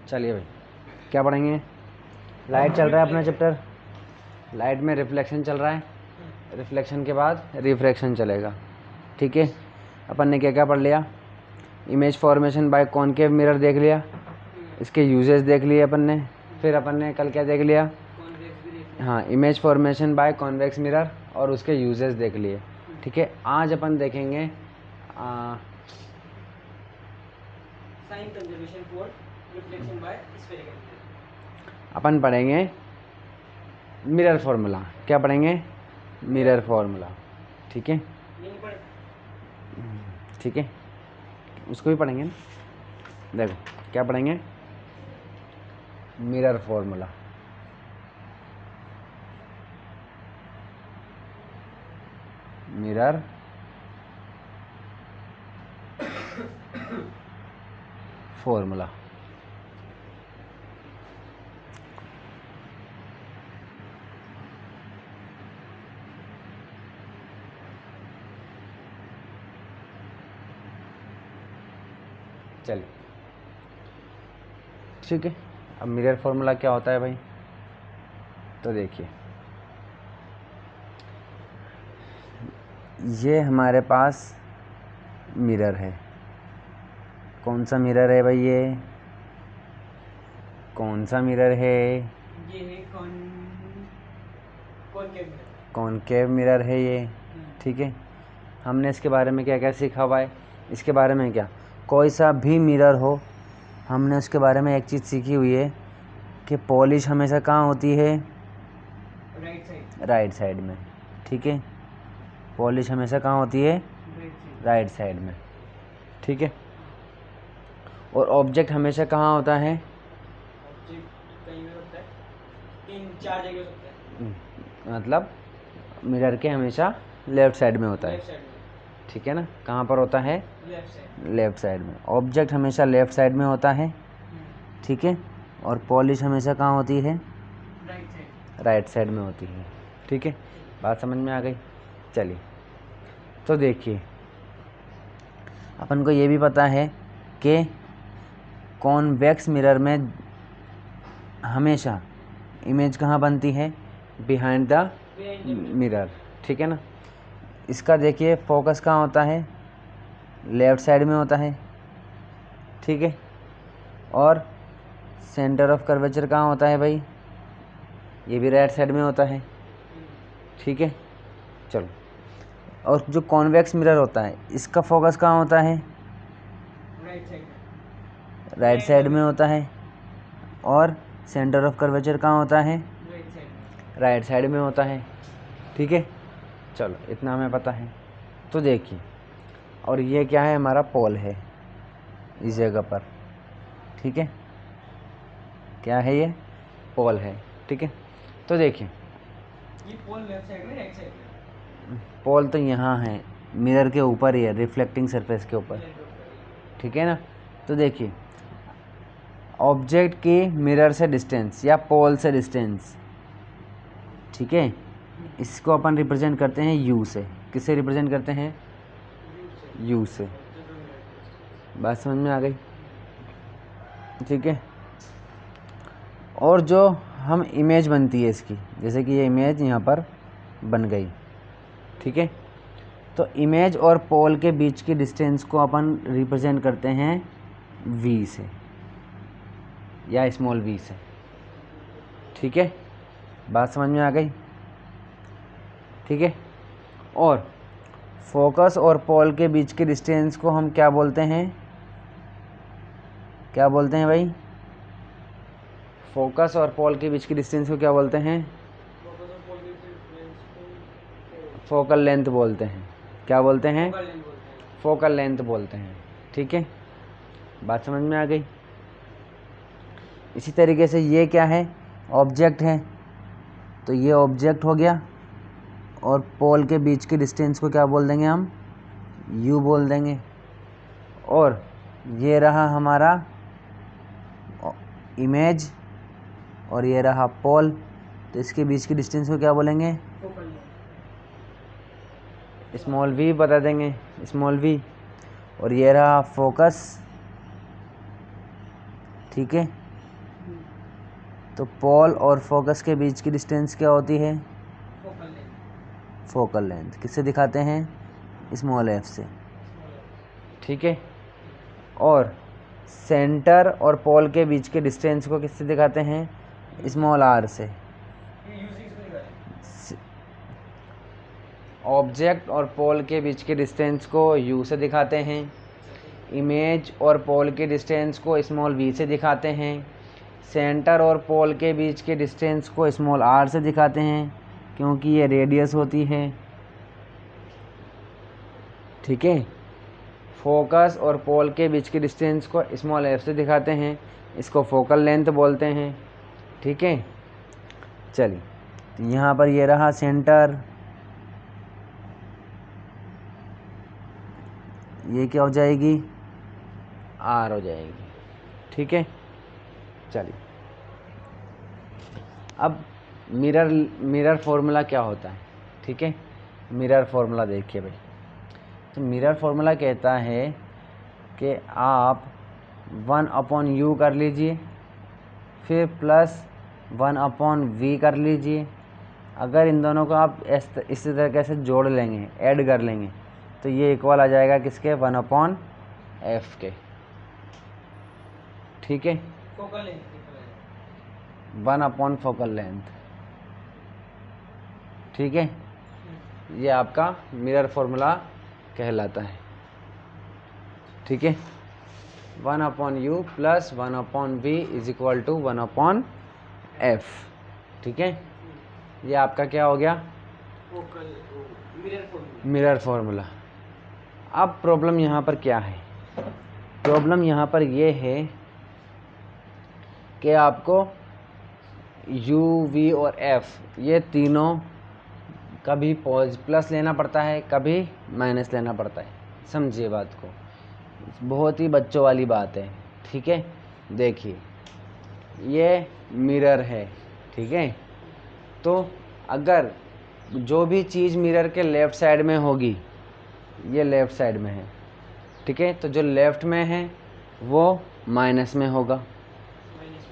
चलिए भाई, क्या पढ़ेंगे? लाइट चल रहा है अपना चैप्टर। लाइट में रिफ्लेक्शन चल रहा है, रिफ्लेक्शन के बाद रिफ्रैक्शन चलेगा। ठीक है, अपन ने क्या क्या पढ़ लिया? Image formation by concave mirror देख लिया, इसके यूजेस देख लिए अपन ने। फिर अपन ने कल क्या देख लिया? हाँ, image formation by convex mirror और उसके यूजेस देख लिए। ठीक है, आज अपन देखेंगे sign convention for reflection by spherical mirror. अपन पढ़ेंगे मिरर फॉर्मूला। क्या पढ़ेंगे? Mirror formula. ठीक है, नहीं पढ़े? ठीक है, उसको भी पढ़ेंगे ना। देखो क्या पढ़ेंगे? Mirror formula. Mirror formula. चलिए, ठीक है। अब मिरर फॉर्मूला क्या होता है भाई? तो देखिए, ये हमारे पास मिरर है। कौन सा मिरर है भाई? ये कौन सा मिरर है? ये है कॉनकेव मिरर। कॉनकेव मिरर है ये। ठीक है, हमने इसके बारे में क्या क्या सीखा हुआ है? इसके बारे में क्या, कोई सा भी मिरर हो, हमने उसके बारे में एक चीज़ सीखी हुई है कि पॉलिश हमेशा कहाँ होती है? Right side. राइट साइड में। ठीक है, पॉलिश हमेशा कहाँ होती है? राइट साइड में। ठीक है, और ऑब्जेक्ट हमेशा कहाँ होता है? ऑब्जेक्ट कहीं भी होता है, 3-4 जगह हो सकता है। मतलब मिरर के हमेशा लेफ्ट साइड में होता है। लेफ्ट साइड में। ठीक है ना, कहाँ पर होता है? Left side. लेफ्ट साइड में। ऑब्जेक्ट हमेशा लेफ्ट साइड में होता है। ठीक है, और पॉलिश हमेशा कहाँ होती है? Right side. राइट साइड में होती है। ठीक है, बात समझ में आ गई। चलिए, तो देखिए, अपन को ये भी पता है कि कॉन्वेक्स मिरर में हमेशा इमेज कहाँ बनती है? Behind the mirror. ठीक है ना, इसका देखिए फोकस कहाँ होता है? लेफ्ट साइड में होता है। ठीक है, और सेंटर ऑफ कर्वेचर कहाँ होता है भाई? ये भी राइट साइड में होता है। ठीक है, चलो, और जो कॉन्वेक्स मिरर होता है इसका फोकस कहाँ होता है? राइट साइड में। राइट साइड में होता है, और सेंटर ऑफ कर्वेचर कहाँ होता है? राइट साइड में। राइट साइड में होता है। ठीक है, चलो, इतना हमें पता है। तो देखिए, और ये क्या है? हमारा पोल है इस जगह पर। ठीक है, क्या है? ये पोल है। ठीक है, तो देखिए, ये पोल लेफ्ट साइड में, राइट साइड में। पोल तो यहाँ है, मिरर के ऊपर ही है, रिफ्लेक्टिंग सरफेस के ऊपर। ठीक है ना, तो देखिए, ऑब्जेक्ट की मिरर से डिस्टेंस या पोल से डिस्टेंस, ठीक है, इसको अपन रिप्रेजेंट करते हैं यू से। किससे रिप्रेजेंट करते हैं? यू से। बात समझ में आ गई? ठीक है, और जो हम इमेज बनती है इसकी, जैसे कि ये इमेज यहाँ पर बन गई। ठीक है, तो इमेज और पोल के बीच की डिस्टेंस को अपन रिप्रेजेंट करते हैं वी से या स्मॉल वी से। ठीक है, बात समझ में आ गई? ठीक है, और फोकस और पोल के बीच के डिस्टेंस को हम क्या बोलते हैं? क्या बोलते हैं भाई? फोकस और पोल के बीच की डिस्टेंस को क्या बोलते हैं? फोकल लेंथ बोलते हैं। क्या बोलते हैं? फोकल लेंथ बोलते हैं। ठीक है, बात समझ में आ गई? इसी तरीके से ये क्या है? ऑब्जेक्ट है, तो ये ऑब्जेक्ट हो गया, और पोल के बीच की डिस्टेंस को क्या बोल देंगे हम? यू बोल देंगे। और ये रहा हमारा इमेज, और ये रहा पोल, तो इसके बीच की डिस्टेंस को क्या बोलेंगे? स्मॉल वी बता देंगे, स्मॉल वी। और ये रहा फोकस। ठीक है, तो पोल और फोकस के बीच की डिस्टेंस क्या होती है? Focal length. फोकल लेंथ किससे दिखाते हैं? स्मॉल एफ से। ठीक है। और सेंटर और पोल के बीच के डिस्टेंस को किससे दिखाते हैं? स्मॉल आर से। ये यूजी किसको दिखा रहे हैं? ऑब्जेक्ट और पोल के बीच के डिस्टेंस को यू से दिखाते हैं। इमेज और पोल के डिस्टेंस को स्मॉल वी से दिखाते हैं। सेंटर और पोल के बीच के डिस्टेंस को स्मॉल आर से दिखाते हैं क्योंकि ये रेडियस होती है। ठीक है। फोकस और पोल के बीच की डिस्टेंस को स्मॉल एफ से दिखाते हैं, इसको फोकल लेंथ बोलते हैं। ठीक है। चलिए, तो यहाँ पर ये रहा सेंटर, ये क्या हो जाएगी? आर हो जाएगी। ठीक है। चलिए, अब मिरर फॉर्मूला क्या होता है? ठीक है, मिरर फॉर्मूला देखिए भाई। तो मिरर फॉर्मूला कहता है कि आप 1/u कर लीजिए, फिर +1/v कर लीजिए। अगर इन दोनों को आप इसी तरीके से जोड़ लेंगे, ऐड कर लेंगे, तो ये इक्वल आ जाएगा किसके? 1/f के। ठीक है। Focal length 1 focal length. ठीक है, ये आपका मिरर फॉर्मूला कहलाता है। ठीक है। 1/u + 1/v = 1/f। ठीक है, ये आपका क्या हो गया? Focal mirror formula. Mirror formula. अब प्रॉब्लम यहाँ पर क्या है? प्रॉब्लम यहाँ पर ये है कि आपको u, v और f ये तीनों कभी प्लस लेना पड़ता है, कभी माइनस लेना पड़ता है। समझिए बात को, बहुत ही बच्चों वाली बात है। ठीक है। देखिए, ये मिरर है। ठीक है। तो अगर जो भी चीज़ मिरर के लेफ़्ट साइड में होगी, ये लेफ़्ट साइड में है। ठीक है, तो जो लेफ़्ट में है वो माइनस में होगा, माइनस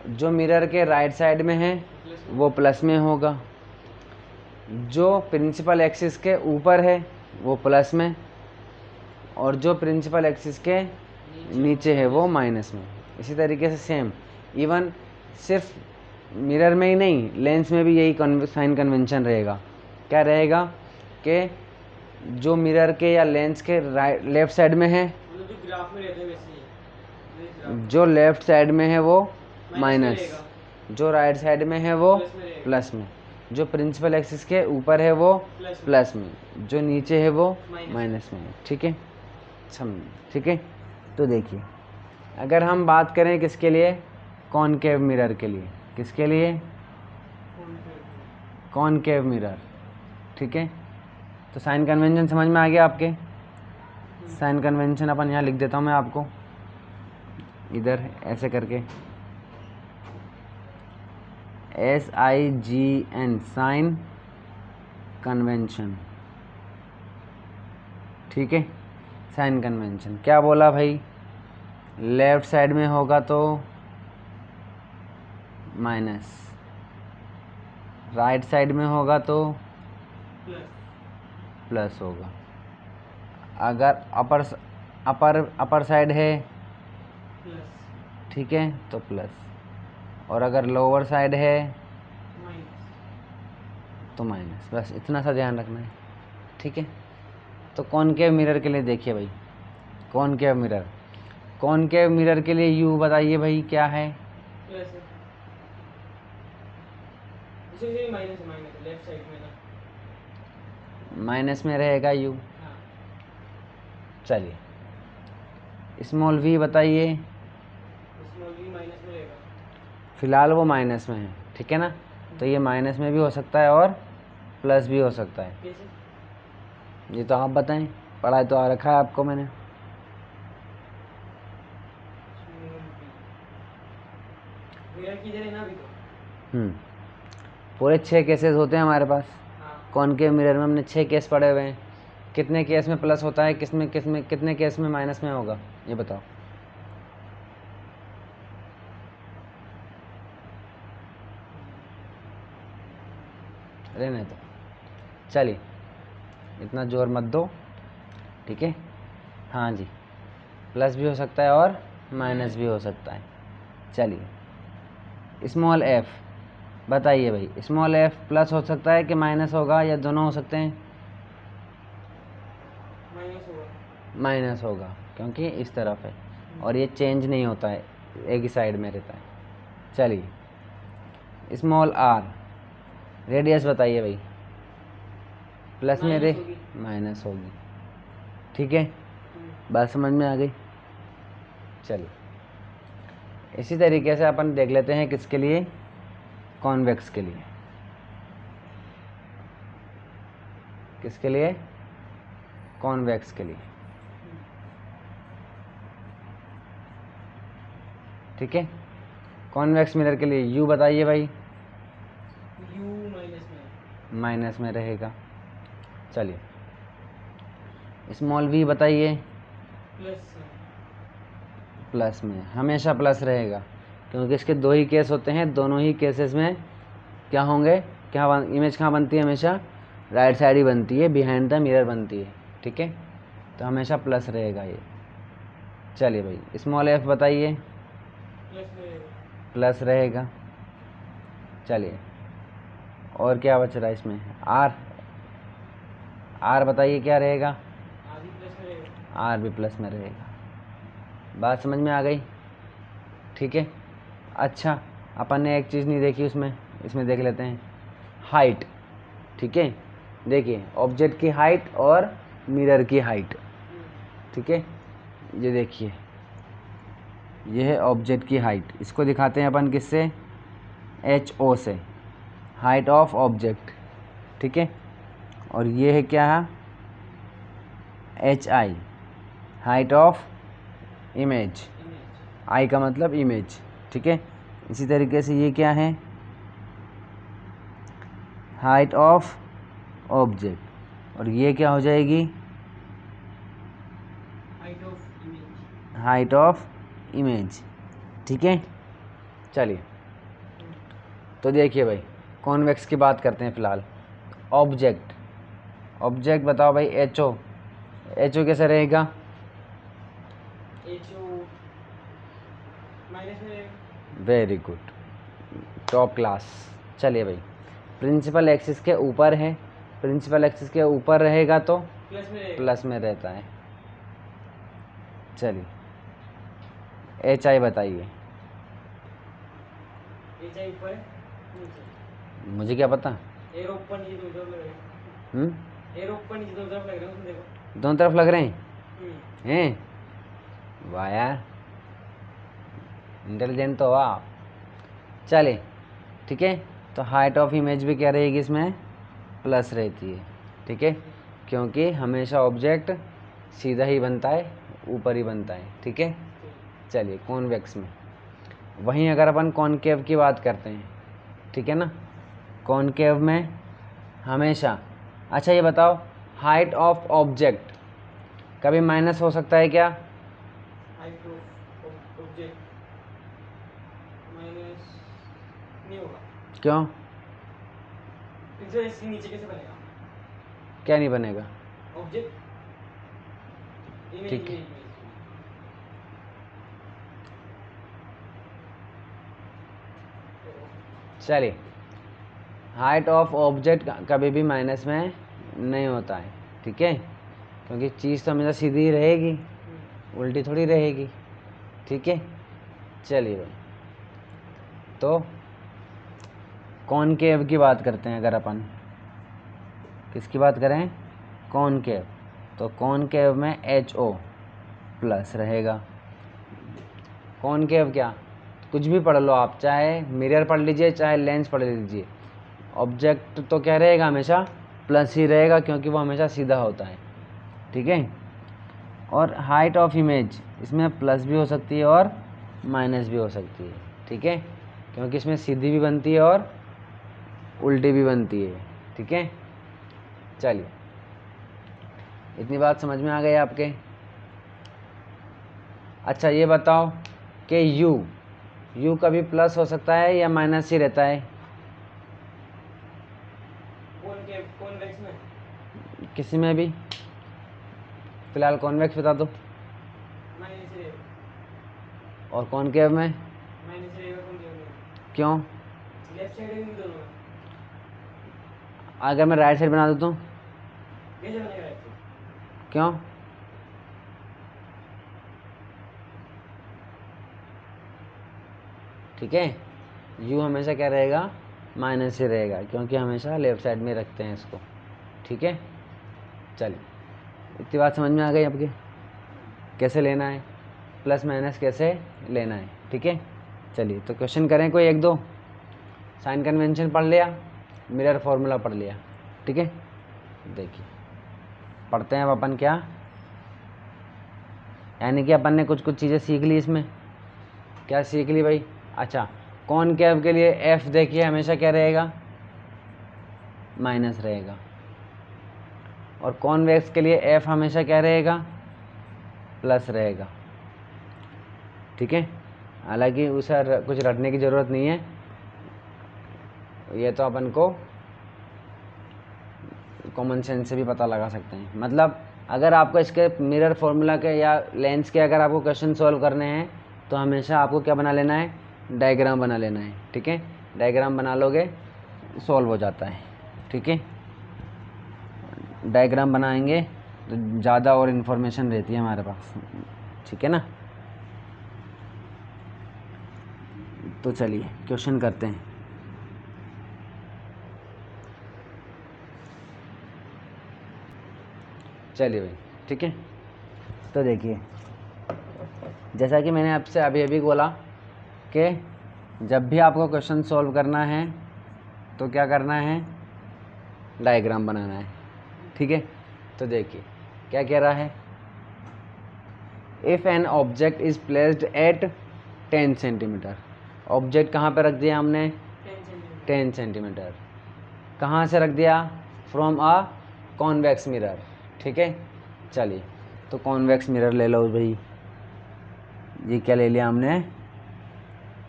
में। जो मिरर के राइट साइड में है वो प्लस में होगा, जो प्रिंसिपल एक्सिस के ऊपर है वो प्लस में, और जो प्रिंसिपल एक्सिस के नीचे है वो माइनस में। इसी तरीके से सेम, इवन सिर्फ मिरर में ही नहीं, लेंस में भी यही साइन कन्वेंशन रहेगा। क्या रहेगा कि जो मिरर के या लेंस के लेफ्ट साइड में है, मतलब जो ग्राफ में रहते हैं वैसे ही। जो लेफ्ट साइड में है वो में माइनस, रहेगा। जो राइट साइड में है वो प्लस में रहेगा। प्लस में, जो प्रिंसिपल एक्सिस के ऊपर है वो प्लस में, जो नीचे है वो माइनस में। ठीक है, समझ? ठीक है। तो देखिए, अगर हम बात करें किसके लिए? कॉनकेव मिरर के लिए। किसके लिए? Concave mirror. ठीक है। तो साइन कन्वेंशन समझ में आ गया आपके? साइन कन्वेंशन अपन यहाँ लिख देता हूँ मैं आपको, इधर ऐसे करके, SIGN, साइन कन्वेंशन। ठीक है, साइन कन्वेंशन क्या बोला भाई? लेफ्ट साइड में होगा तो माइनस, राइट साइड में होगा तो प्लस होगा। अगर अपर साइड है, ठीक है, तो प्लस, और अगर लोअर साइड है तो माइनस। बस इतना सा ध्यान रखना है। ठीक है। तो कॉनकेव मिरर के लिए देखिए भाई, कॉनकेव मिरर के लिए यू बताइए भाई क्या है? लेफ्ट साइड में ना माइनस में रहेगा यू। हाँ। चलिए, स्मॉल वी बताइए। स्मॉल वी माइनस में रहेगा। फिलहाल वो माइनस में है, ठीक है ना? तो ये माइनस में भी हो सकता है और प्लस भी हो सकता है। कैसे? ये तो आप बताएं, पढ़ाई तो आ रखा है आपको मैंने। मिरर की जगह ना अभी तो पूरे 6 केसेस होते हैं हमारे पास। हाँ। कॉनकेव मिरर में हमने 6 केस पढ़े हुए हैं। कितने केस में प्लस होता है, कितने केस में माइनस में होगा, ये बताओ। रहने दो। चलिए, इतना जोर मत दो, ठीक है। हाँ जी, प्लस भी हो सकता है और माइनस भी हो सकता है। चलिए, स्मॉल एफ बताइए भाई, स्मॉल एफ प्लस हो सकता है कि माइनस होगा, या दोनों हो सकते हैं? माइनस होगा। माइनस होगा, क्योंकि इस तरफ है और ये चेंज नहीं होता है, एक ही साइड में रहता है। चलिए, स्मॉल आर रेडियस बताइए भाई, प्लस में रे माइनस होगी, ठीक है। बात समझ में आ गई। चलिए, इसी तरीके से अपन देख लेते हैं किसके लिए, कॉन्वेक्स के लिए। किसके लिए? कॉन्वेक्स के लिए, ठीक है। कॉन्वेक्स मिरर के लिए यू बताइए भाई। यू माइनस में, माइनस में रहेगा। चलिए, स्मॉल वी बताइए। प्लस में, प्लस में, हमेशा प्लस रहेगा, क्योंकि इसके दो ही केस होते हैं, दोनों ही केसेस में क्या होंगे, क्या इमेज कहाँ बनती है? हमेशा राइट साइड ही बनती है, बिहाइंड द मिरर बनती है, ठीक है। तो हमेशा प्लस रहेगा ये। चलिए भाई, स्मॉल एफ बताइए। प्लस में, प्लस रहेगा। चलिए, और क्या बच रहा है इसमें? आर। आर बताइए क्या रहेगा? आर भी प्लस में रहेगा। आर भी प्लस में रहेगा। बात समझ में आ गई, ठीक है। अच्छा, अपन ने एक चीज़ नहीं देखी उसमें, इसमें देख लेते हैं, हाइट, ठीक है। देखिए, ऑब्जेक्ट की हाइट और मिरर की हाइट, ठीक है। ये देखिए, ये है ऑब्जेक्ट की हाइट, इसको दिखाते हैं अपन किससे? HO से, हाइट ऑफ ऑब्जेक्ट, ठीक है। और ये है क्या है? HI, height of image. I का मतलब इमेज, ठीक है। इसी तरीके से ये क्या है? हाइट ऑफ ऑब्जेक्ट, और ये क्या हो जाएगी? Height of image. Height of image, ठीक है। चलिए, तो देखिए भाई, कॉन्वेक्स की बात करते हैं फिलहाल। ऑब्जेक्ट, ऑब्जेक्ट बताओ भाई, HO। HO कैसे रहेगा? एच ओ माइनस में रहेगा। Very good, top class. चलिए भाई, प्रिंसिपल एक्सिस के ऊपर है, प्रिंसिपल एक्सिस के ऊपर रहेगा तो प्लस में रहेगा। प्लस में रहता है। चलिए, HI बताइए। एच आई ऊपर है, नीचे। मुझे क्या पता। एरो ऊपर नीचे दोनों तरफ लग रहा है। एरो ऊपर नीचे दोनों तरफ लग रहा है, उसमें देखो। दोनों तरफ लग रहे हैं? हम्म। हैं? वाह यार, इंटेलिजेंट तो वाह। चलिए, ठीक है। तो हाइट ऑफ इमेज भी क्या रहेगी इसमें? प्लस रहती है, ठीक है, क्योंकि हमेशा ऑब्जेक्ट सीधा ही बनता है, ऊपर ही बनता है, ठीक है। चलिए, कॉन्वेक्स में वहीं अगर अपन कॉनकेव की बात करते हैं, ठीक है ना, कॉनकेव में हमेशा, अच्छा ये बताओ, हाइट ऑफ ऑब्जेक्ट कभी माइनस हो सकता है क्या? हाइट ऑफ ऑब्जेक्ट माइनस नहीं होगा। क्यों? पिक्सल इसके नीचे कैसे बनेगा? क्या नहीं बनेगा? ऑब्जेक्ट इमेज ठीक है, इमेज इमेज। चलिए, हाइट ऑफ ऑब्जेक्ट कभी भी माइनस में नहीं होता है, ठीक है, क्योंकि चीज़ तो हमेशा सीधी ही रहेगी, उल्टी थोड़ी रहेगी, ठीक है। चलिए भाई, तो कॉनकेव की बात करते हैं अगर अपन, किसकी बात करें? कॉनकेव। तो कॉनकेव में HO प्लस रहेगा। कॉनकेव क्या, कुछ भी पढ़ लो आप, चाहे मिरर पढ़ लीजिए, चाहे लेंस पढ़ लीजिए, ऑब्जेक्ट तो क्या रहेगा? हमेशा प्लस ही रहेगा, क्योंकि वो हमेशा सीधा होता है, ठीक है। और हाइट ऑफ इमेज, इसमें प्लस भी हो सकती है और माइनस भी हो सकती है, ठीक है, क्योंकि इसमें सीधी भी बनती है और उल्टी भी बनती है, ठीक है। चलिए, इतनी बात समझ में आ गई आपके? अच्छा ये बताओ कि यू कभी प्लस हो सकता है या माइनस ही रहता है? किसी में भी, फिलहाल कॉन्वेक्स बता दो। माइनस रहेगा, और कॉनकेव में माइनस रहेगा कॉनकेव में। क्यों? लेफ्ट साइड में दोनों में। अगर मैं राइट साइड बना देता हूँ कैसे बनेगा राइट साइड? क्यों? ठीक है, यू हमेशा क्या रहेगा, माइनस ही रहेगा, क्योंकि हमेशा लेफ्ट साइड में रखते हैं इसको। ठीक है, चलिए इतनी बात समझ में आ गई आपके, कैसे लेना है, प्लस माइनस कैसे लेना है। ठीक है, चलिए तो क्वेश्चन करें कोई एक दो। साइन कन्वेंशन पढ़ लिया, मिरर फॉर्मूला पढ़ लिया। ठीक है, देखिए पढ़ते हैं अब अपन क्या, यानी कि अपन ने कुछ कुछ चीज़ें सीख ली इसमें। क्या सीख ली भाई? अच्छा, कॉनकेव के लिए एफ देखिए हमेशा क्या रहेगा, माइनस रहेगा, और कॉन्वेक्स के लिए एफ हमेशा क्या रहेगा, प्लस रहेगा। ठीक है, हालांकि उसे कुछ रटने की ज़रूरत नहीं है, ये तो अपन को कॉमन सेंस से भी पता लगा सकते हैं। मतलब अगर आपको इसके मिरर फॉर्मूला के या लेंस के अगर आपको क्वेश्चन सॉल्व करने हैं तो हमेशा आपको क्या बना लेना है, डायग्राम बना लेना है। ठीक है, डायग्राम बना लोगे सॉल्व हो जाता है। ठीक है, डायग्राम बनाएंगे तो ज़्यादा और इन्फॉर्मेशन रहती है हमारे पास। ठीक है ना, तो चलिए क्वेश्चन करते हैं। चलिए भाई, ठीक है, तो देखिए जैसा कि मैंने आपसे अभी अभी बोला कि जब भी आपको क्वेश्चन सॉल्व करना है तो क्या करना है, डायग्राम बनाना है। ठीक है, तो देखिए क्या कह रहा है, if an object is placed at 10 centimetre. Object कहाँ पे रख दिया हमने, 10 सेंटीमीटर। कहाँ से रख दिया, फ्रॉम अ कॉन्वेक्स मिरर। ठीक है, चलिए तो कॉन्वेक्स मिरर ले लो भाई, ये क्या ले लिया हमने,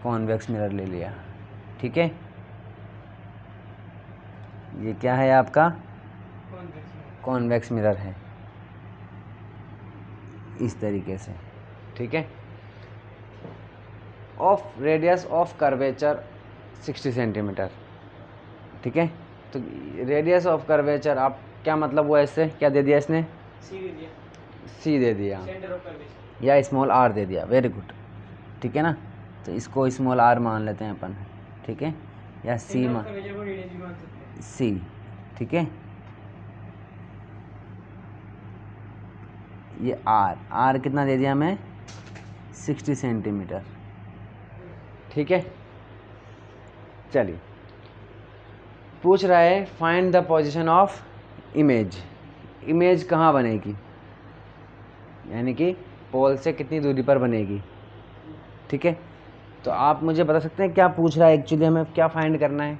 कॉन्वेक्स मिरर ले लिया। ठीक है, ये क्या है आपका, कॉन्वेक्स मिरर है, इस तरीके से। ठीक है, of radius of curvature 60 centimetre. ठीक है, तो रेडियस ऑफ कर्वेचर आप क्या मतलब हुआ, इससे क्या दे दिया इसने, सी दे दिया, सी दे दिया सेंटर ऑफ कर्वेचर, या स्मॉल आर दे दिया, वेरी गुड। ठीक है ना, तो इसको स्मॉल आर मान लेते हैं अपन। ठीक है, या सी सेंटर ऑफ मान, कर्वेचर को रेडियस भी मान सकते हैं। सी। ठीक है, ये आर, आर कितना दे दिया हमें, 60 सेंटीमीटर। ठीक है, चलिए पूछ रहा है find the position of image. Image कहाँ बनेगी, यानी कि पोल से कितनी दूरी पर बनेगी। ठीक है, तो आप मुझे बता सकते हैं क्या पूछ रहा है एक्चुअली, हमें क्या फाइंड करना है।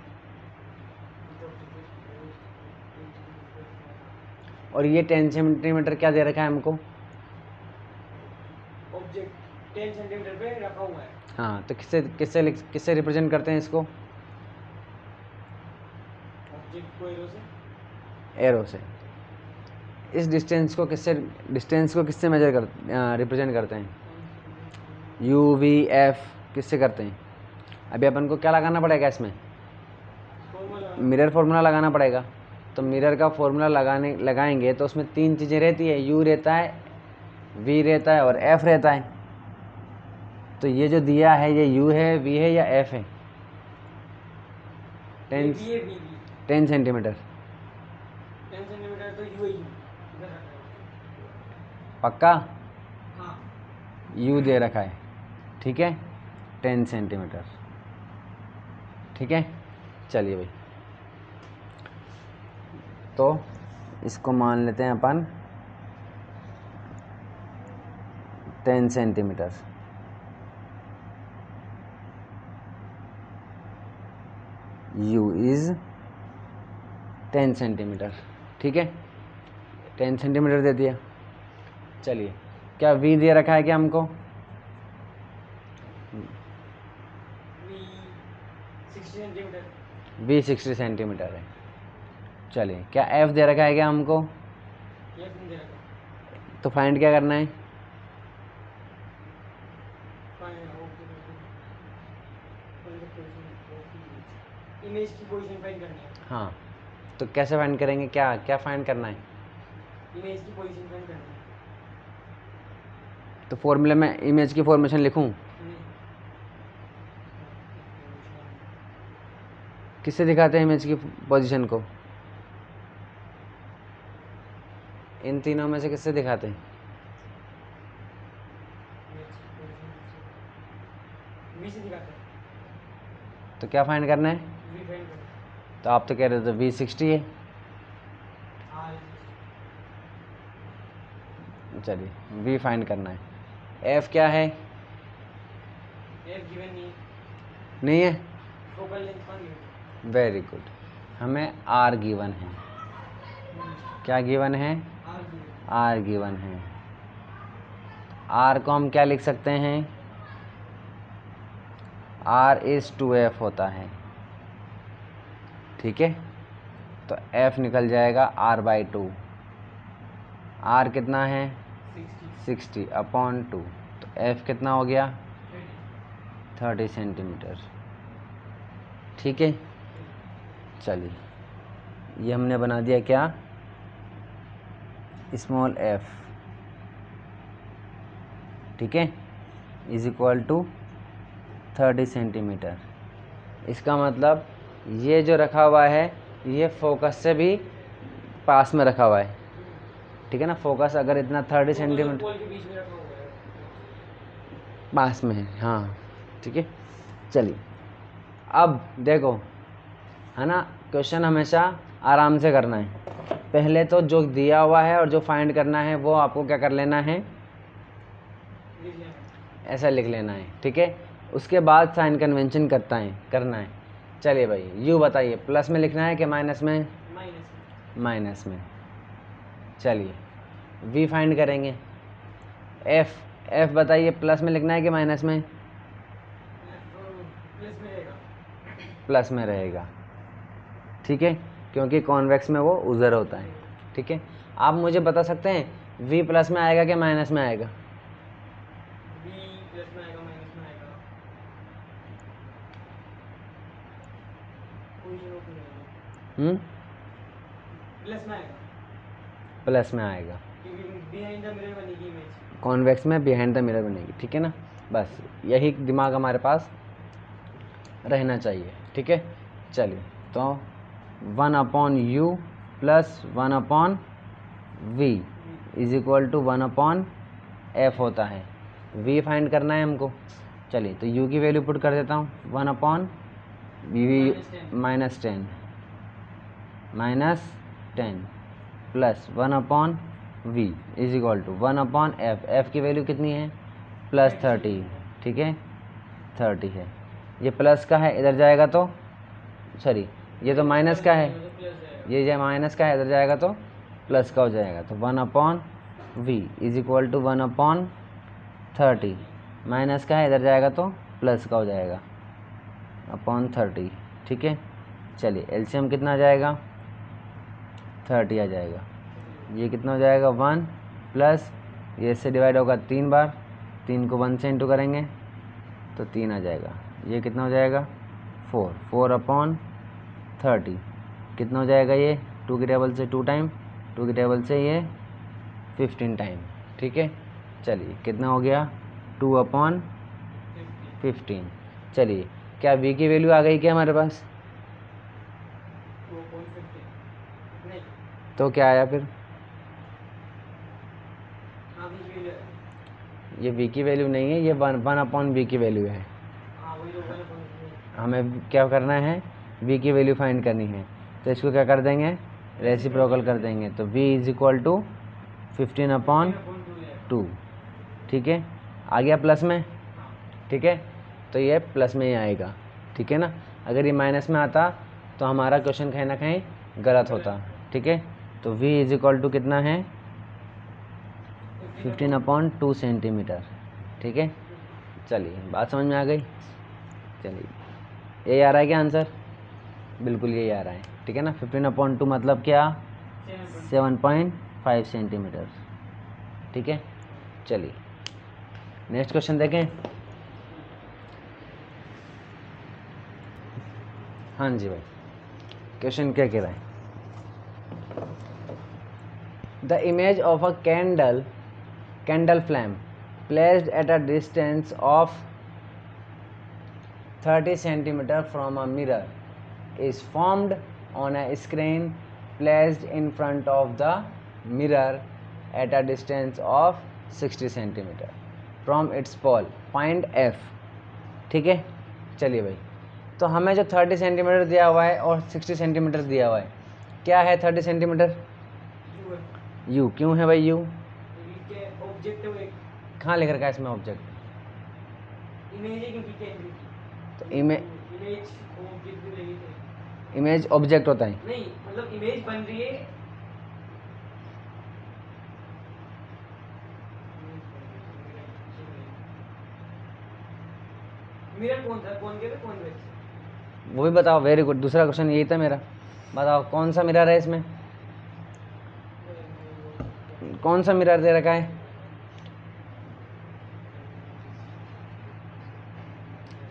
और ये 10 सेंटीमीटर क्या दे रखा है हमको, ऑब्जेक्ट 10 सेंटीमीटर पे रखा हुआ है। हाँ, तो किससे रिप्रेजेंट करते हैं इसको, ऑब्जेक्ट को एरो से, एरो से। इस डिस्टेंस को किससे मेजर कर रिप्रेजेंट करते हैं, यू वी एफ किससे करते हैं। अभी अपन को क्या लगाना पड़ेगा इसमें, मिरर फार्मूला लगाना पड़ेगा। तो मिरर का फार्मूला लगाएंगे तो उसमें 3 चीज़ें रहती है, यू रहता है, वी रहता है और एफ रहता है। तो ये जो दिया है ये यू है, वी है या एफ है, 10 सेंटीमीटर। 10 सेंटीमीटर तो यू है, यू पक्का, हाँ, यू दे रखा है। ठीक है, 10 सेंटीमीटर। ठीक है, चलिए भाई, तो इसको मान लेते हैं अपन 10 सेंटीमीटर। You is 10 centimetre. ठीक है, 10 सेंटीमीटर दे दिया। चलिए क्या वी दे रखा है क्या हमको, वी 60 सेंटीमीटर, वी 60 सेंटीमीटर है। चलिए क्या एफ दे रखा है क्या हमको, F नहीं दे रखा। तो फाइंड क्या करना है? इमेज की पोजीशन फाइंड करनी है। हाँ, तो कैसे फाइंड करेंगे? क्या क्या फाइंड करना है? इमेज की पोजीशन फाइंड करनी है। तो फॉर्मूले में इमेज की फॉर्मेशन लिखूं? नहीं। किससे दिखाते हैं इमेज की पोजीशन को? इन तीनों में से किससे दिखाते हैं? V से दिखाते हैं। तो क्या फाइंड करना है? V फाइंड करना है। तो आप तो कह रहे थे V60 है। हाँ, चलिए, V फाइंड करना है। F क्या है? F गिवन नहीं है। नहीं है? फोकल लेंथ कौन गिवन? Very good. हमें R गिवन है। क्या गिवन है? R given. R गिवन है। R को हम क्या लिख सकते हैं? R इज 2F होता है, ठीक है। तो F निकल जाएगा R/2। R कितना है? 60 अपॉन 2। तो F कितना हो गया? 30 सेंटीमीटर, ठीक है। चलिए, ये हमने बना दिया क्या? स्मॉल f, ठीक है, इज इक्वल टू 30 सेंटीमीटर। इसका मतलब ये जो रखा हुआ है ये फोकस से भी पास में रखा हुआ है, ठीक है ना। फोकस अगर इतना 30 सेंटीमीटर पोल के बीच में रखा हुआ है। पास में है, हाँ, ठीक है। चलिए, अब देखो, है ना, क्वेश्चन हमेशा आराम से करना है। पहले तो जो दिया हुआ है और जो फाइंड करना है वो आपको क्या कर लेना है? ऐसा लिख लेना है, ठीक है। उसके बाद साइन कन्वेंशन करना है। चलिए भाई, यू बताइए, प्लस में लिखना है कि माइनस में? माइनस में। चलिए, वी फाइंड करेंगे। एफ बताइए, प्लस में लिखना है कि माइनस में? प्लस में रहेगा, ठीक है, क्योंकि कॉन्वेक्स में वो उजर होता है, ठीक है। आप मुझे बता सकते हैं वी प्लस में आएगा कि माइनस में आएगा? V प्लस में आएगा, माइनस में आएगा? प्लस में आएगा। प्लस में आएगा, क्योंकि बिहाइंड द मिरर बनेगी इमेज। कॉन्वेक्स में बिहाइंड द मिरर बनेगी, ठीक है ना। बस यही दिमाग हमारे पास रहना चाहिए, ठीक है। चलिए, तो 1/u plus 1/v is equal to 1/f होता है। v फाइंड करना है हमको। चलिए, तो u की वैल्यू पुट कर देता हूँ, 1/v -10 plus 1/v is equal to 1/f। f की वैल्यू कितनी है? +30, ठीक है, 30 है। ये प्लस का है, इधर जाएगा तो सॉरी, ये तो माइनस का है, ये जो माइनस का है इधर जाएगा तो प्लस का हो जाएगा। तो 1/v is equal to 1/30, minus का है इधर जाएगा तो प्लस का हो जाएगा, अपॉन 30, ठीक है। चलिए, एलसीएम कितना आ जाएगा? 30 आ जाएगा। ये कितना हो जाएगा? 1 प्लस ये इससे डिवाइड होगा 3 बार, 3 को 1 से इंटू करेंगे तो 3 आ जाएगा। ये कितना हो जाएगा? 4/30 कितना हो जाएगा? ये 2 की टेबल से 2 टाइम, 2 की टेबल से ये 15 टाइम, ठीक है। चलिए, कितना हो गया? 2/15। चलिए, क्या वी की वैल्यू आ गई क्या हमारे पास? 2.15 नहीं, तो क्या आया फिर? हाँ V की वैल्यू है। ये वी की वैल्यू नहीं है, ये 1/v की वैल्यू है। हाँ वही 1/v। हमें क्या करना है? v की वैल्यू फाइंड करनी है, तो इसको क्या कर देंगे? रेसिप्रोकल कर देंगे। तो v इज इक्वल टू 15/2, ठीक है। आ गया प्लस में, ठीक है, तो ये प्लस में ही आएगा, ठीक है ना। अगर ये माइनस में आता तो हमारा क्वेश्चन कहीं ना कहीं गलत होता, ठीक है। तो v इज इक्वल टू कितना है? 15/2 सेंटीमीटर, ठीक है। चलिए, बात समझ में आ गई। चलिए, यही आ रहा है क्या आंसर? बिल्कुल यही आ रहा है, ठीक है ना। 15/2 मतलब क्या? 7.5 5 सेंटीमीटर। ठीक है, चलिए नेक्स्ट क्वेश्चन देखें। हाँ जी भाई, क्वेश्चन क्या कह रहा है? The image of a candle flame placed at a distance of 30 centimeter from a mirror is formed on a screen placed in front of the mirror at a distance of 60 centimeter from its pole. Find f। ठीक है, चलिए भाई, तो हमें जो 30 centimetre दिया हुआ है और 60 सेंटीमीटर दिया हुआ है, क्या है 30 सेंटीमीटर? u। क्यों है भाई u? ऑब्जेक्ट है, कहाँ लिख रखा है इसमें ऑब्जेक्ट? इमेज है क्योंकि कैमरे तो इमेज ऑब्जेक्ट भी रहेगी तो इमेज ऑब्जेक्ट होता है? नहीं, मतलब इमेज बन रही है, मिरर कौन था, कौन के कौन वेक्स? वो भी बताओ। वेरी गुड, दूसरा क्वेश्चन यही था मेरा। बताओ कौन सा मिरर है इसमें? कौन सा मिरर दे रखा है?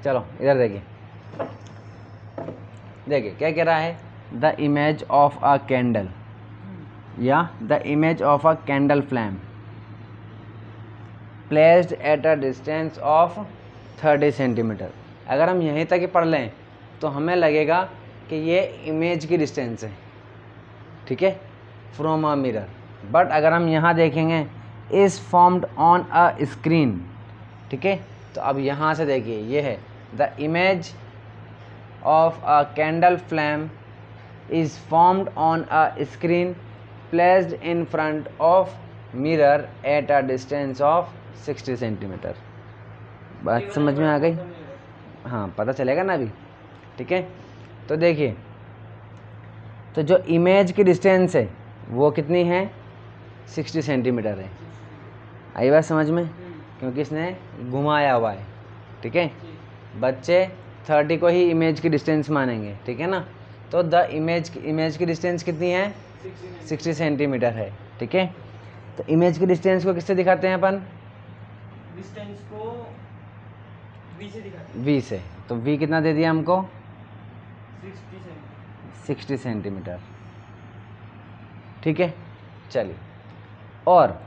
चलो इधर देखिए, देखिए क्या कह रहा है? The image of a candle या the image of a candle flame placed at a distance of 30 centimetre. अगर हम यहीं तक ही पढ़ लें तो हमें लगेगा कि ये इमेज की डिस्टेंस है, ठीक है, फ्रॉम अ मिरर। बट अगर हम यहाँ देखेंगे, is formed on a screen, ठीक है, तो अब यहाँ से देखिए, ये है the image of a candle flame is formed on a screen placed in front of mirror at a distance of 60 centimetre. बात समझ में आ गई? हाँ, पता चलेगा ना अभी। ठीक है, तो देखिए, तो जो इमेज की डिस्टेंस है वो कितनी है? 60 सेंटीमीटर है। आई बात समझ में? क्योंकि इसने घुमाया हुआ है। ठीक है, बच्चे 30 को ही इमेज की डिस्टेंस मानेंगे, ठीक है ना। तो द इमेज की डिस्टेंस कितनी है? 60 सेंटीमीटर है। ठीक है, तो इमेज की डिस्टेंस को किससे दिखाते हैं अपन? डिस्टेंस को v से दिखाते हैं। v से। तो v कितना दे दिया हमको? 60 सेंटीमीटर। ठीक है, चलिए। और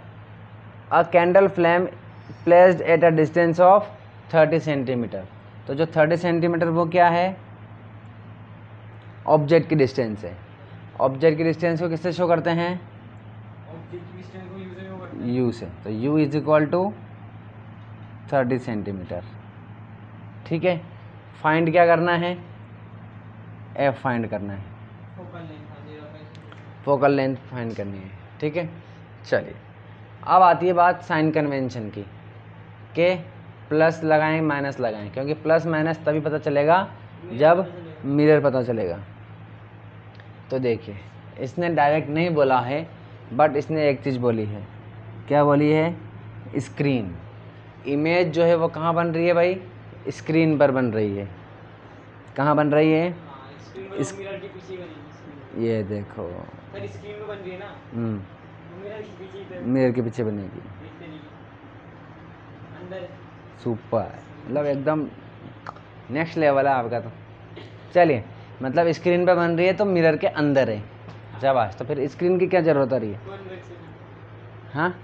अ candle flame placed at a distance of 30 centimetre. तो जो 30 सेंटीमीटर वो क्या है? ऑब्जेक्ट की डिस्टेंस है। ऑब्जेक्ट की डिस्टेंस को किससे शो करते हैं? ऑब्जेक्ट की डिस्टेंस को u से शो करते हैं। u से। तो u is equal to 30 centimetre. ठीक है, फाइंड क्या करना है? f फाइंड करना है, फोकल लेंथ फाइंड करनी है। ठीक है, चलिए अब आती है बात साइन कन्वेंशन की, के प्लस लगाएं माइनस लगाएं, क्योंकि प्लस माइनस तभी पता चलेगा जब मिरर पता चलेगा। तो देखिए, इसने डायरेक्ट नहीं बोला है, बट इसने एक चीज़ बोली है। क्या बोली है? स्क्रीन। इमेज जो है वो कहाँ बन रही है भाई? स्क्रीन पर बन रही है। कहाँ बन रही है? मिरर के पीछे बनेगी। ये देखो, सर स्क्रीन में बन रही है ना, मिरर के पीछे, मिरर के पीछे बनेगी। अंदर। सुपर, मतलब एकदम नेक्स्ट लेवल है आपका। तो चलिए, मतलब स्क्रीन पे बन रही है तो मिरर के अंदर है। शाबाश। तो फिर स्क्रीन की क्या जरूरत आ रही है? हाँ,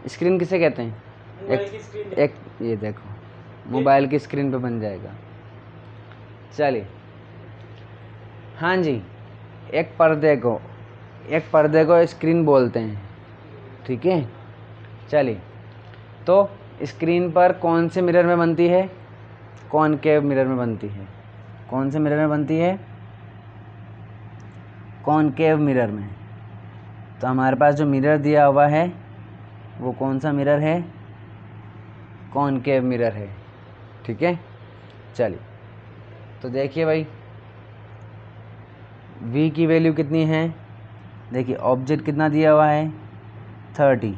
स्क्रीन किसे कहते हैं? एक ये देखो, मोबाइल की स्क्रीन पे बन जाएगा। चलिए, हाँ जी, एक पर्दे को स्क्रीन बोलते हैं। ठीक है, चलिए, तो स्क्रीन पर कौन से मिरर में बनती है? कॉनकेव मिरर में बनती है। कौन से मिरर में बनती है? कॉनकेव मिरर में। तो हमारे पास जो मिरर दिया हुआ है वो कौन सा मिरर है? कॉनकेव मिरर है। ठीक है, चलिए, तो देखिए भाई, v की वैल्यू कितनी है? देखिए, ऑब्जेक्ट कितना दिया हुआ है? 30।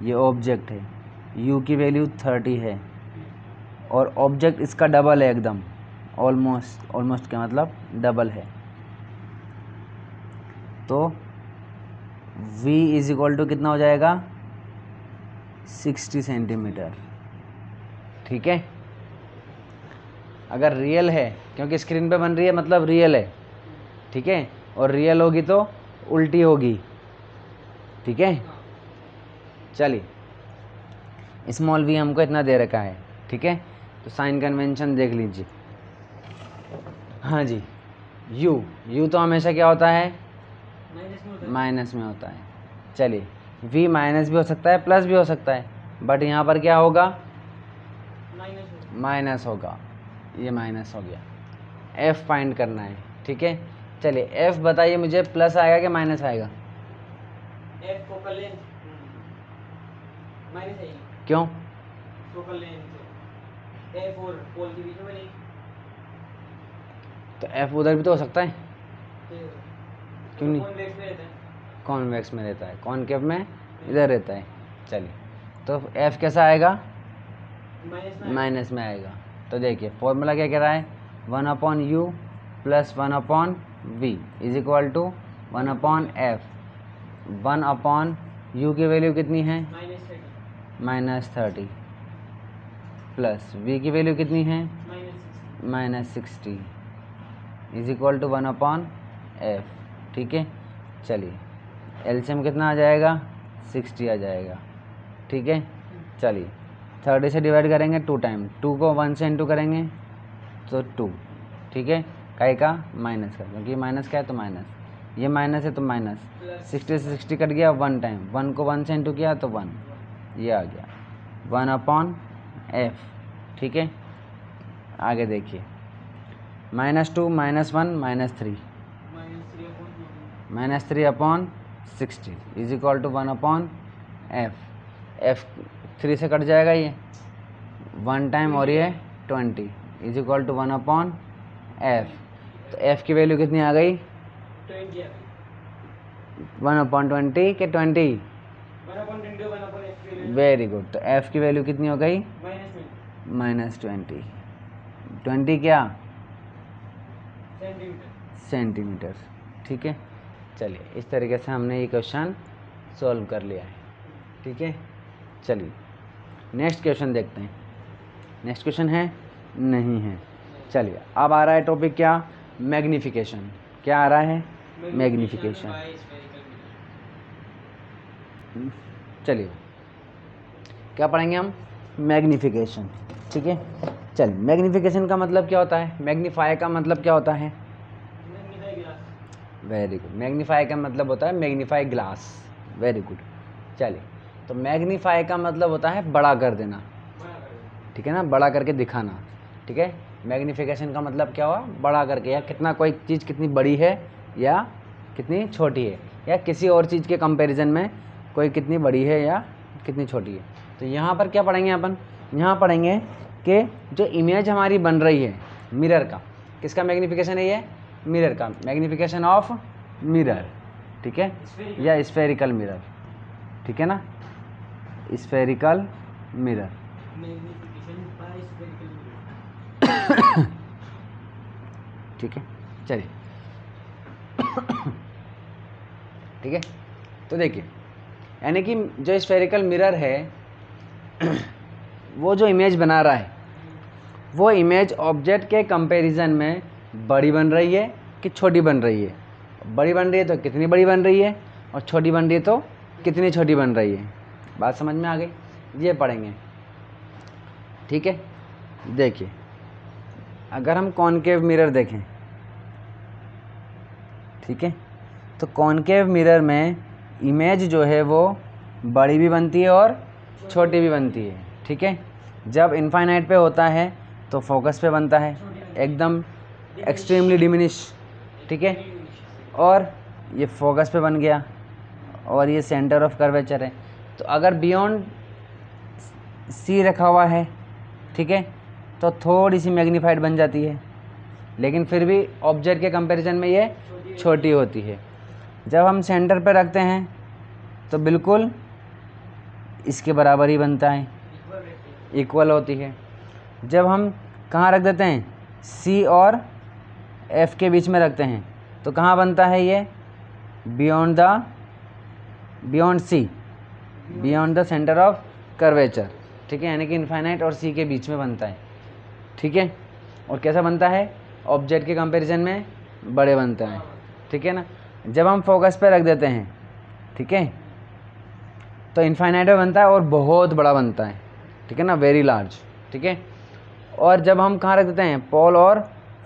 ये ऑब्जेक्ट है, u की वैल्यू 30 है, और ऑब्जेक्ट इसका डबल है एकदम, ऑलमोस्ट क्या मतलब? डबल है। तो v इज इक्वल टू कितना हो जाएगा 60 सेंटीमीटर। ठीक है, अगर रियल है, क्योंकि स्क्रीन पे बन रही है मतलब रियल है, ठीक है, और रियल होगी तो उल्टी होगी। ठीक है, चलिए स्मॉल v हमको इतना दे रखा है। ठीक है, तो साइन कन्वेंशन देख लीजिए। हाँ जी, u तो हमेशा क्या होता है, माइनस में होता है। चलिए v माइनस भी हो सकता है प्लस भी हो सकता है, बट यहाँ पर क्या होगा, माइनस होगा, ये माइनस हो गया। f फाइंड करना है। ठीक है, चलिए f बताइए मुझे, प्लस आएगा कि माइनस आएगा? f फोकल लेंथ माइनस आएगी। क्यों? फोकल लेंथ f और पोल के बीच में बनेगी। तो f उधर भी तो हो सकता है, क्यों नहीं? कॉन्वेक्स में रहता है, कॉन्वेक्स में रहता है, कॉनकेव में इधर रहता है। चलिए, तो f कैसा आएगा, माइनस में आएगा। तो देखिए फॉर्मूला क्या कह रहा है, 1/u plus 1/v is equal to 1/f। 1/u की वैल्यू कितनी है, -30, प्लस v की वैल्यू कितनी है, -60 इज इक्वल टू 1/f। ठीक है, चलिए एलसीएम कितना आ जाएगा, 60 आ जाएगा। ठीक है, चलिए 30 से डिवाइड करेंगे 2 टाइम, 2 को 1 से इंटू करेंगे तो 2। ठीक है, काई का, माइनस का, क्योंकि माइनस का है तो माइनस, ये माइनस है तो माइनस, 60 से 60 कट गया 1 टाइम, 1 को 1 से इंटू किया तो 1, ये आ गया 1/f। ठीक है, आगे देखिए, -2 -1 -3 -3/60 is equal to 1/f। f 3 से कट जाएगा ये 1 टाइम, और ये 20 इज इक्वल टू 1/f। तो f की वैल्यू कितनी आ गई, 1/20 के 20, वेरी गुड। तो f की वैल्यू कितनी हो गई, -20, 20 क्या, सेंटीमीटर। ठीक है, चलिए इस तरीके से हमने ये क्वेश्चन सॉल्व कर लिया है। ठीक है, चलिए नेक्स्ट क्वेश्चन देखते हैं। नेक्स्ट क्वेश्चन है, नहीं है। चलिए अब आ रहा है टॉपिक क्या, मैग्निफिकेशन। क्या आ रहा है, मैग्निफिकेशन। चलिए क्या पढ़ेंगे हम, मैग्निफिकेशन। ठीक है, चलिए मैग्निफिकेशन का मतलब क्या होता है, मैग्नीफाई का मतलब क्या होता है, वेरी गुड, मैग्नीफाई का मतलब होता है मैग्नीफाई ग्लास, वेरी गुड। चलिए, तो मैग्नीफाई का मतलब होता है बड़ा कर देना, ठीक है ना, बड़ा करके दिखाना। ठीक है, मैग्निफिकेशन का मतलब क्या हुआ, बड़ा करके, या कितना कोई चीज़ कितनी बड़ी है या कितनी छोटी है, या किसी और चीज़ के कंपैरिजन में कोई कितनी बड़ी है या कितनी छोटी है। तो यहाँ पर क्या पढ़ेंगे अपन, यहाँ पढ़ेंगे कि जो इमेज हमारी बन रही है मिरर का, किसका मैग्निफिकेशन है ये, मिरर का, मैग्निफिकेशन ऑफ मिरर। ठीक है, या स्फेरिकल मिरर, ठीक है ना, स्फेरिकल मिरर। ठीक है, चलिए ठीक है, तो देखिए, यानी कि जो स्फेरिकल मिरर है वो जो इमेज बना रहा है, वो इमेज ऑब्जेक्ट के कंपैरिजन में बड़ी बन रही है कि छोटी बन रही है। बड़ी बन रही है तो कितनी बड़ी बन रही है, और छोटी बन रही है तो कितनी छोटी बन रही है। बात समझ में आ गई, ये पढ़ेंगे। ठीक है, देखिए अगर हम कॉनकेव मिरर देखें, ठीक है, तो कॉनकेव मिरर में इमेज जो है वो बड़ी भी बनती है और छोटी भी बनती है। ठीक है, जब इनफाइनाइट पे होता है तो फोकस पे बनता है, एकदम एक्सट्रीमली डिमिनिश। ठीक है, और ये फोकस पे बन गया, और ये सेंटर ऑफ कर्वेचर है। तो अगर बियॉन्ड सी रखा हुआ है, ठीक है, तो थोड़ी सी मैग्नीफाइड बन जाती है, लेकिन फिर भी ऑब्जेक्ट के कंपैरिजन में ये छोटी होती है। जब हम सेंटर पे रखते हैं तो बिल्कुल इसके बराबर ही बनता है, इक्वल होती है। जब हम कहाँ रख देते हैं, सी और एफ के बीच में रखते हैं, तो कहाँ बनता है ये, beyond the beyond C, beyond the centre of curvature, ठीक है, यानी कि इनफाइनाइट और सी के बीच में बनता है, ठीक है। और कैसा बनता है, ऑब्जेक्ट के कंपैरिजन में बड़े बनता है, ठीक है ना। जब हम फोकस पे रख देते हैं, ठीक है, तो इनफाइनाइट में बनता है और बहुत बड़ा बनता है, ठीक है ना, वेरी लार्ज, ठीक है। और जब हम कहाँ रख देते हैं, पोल और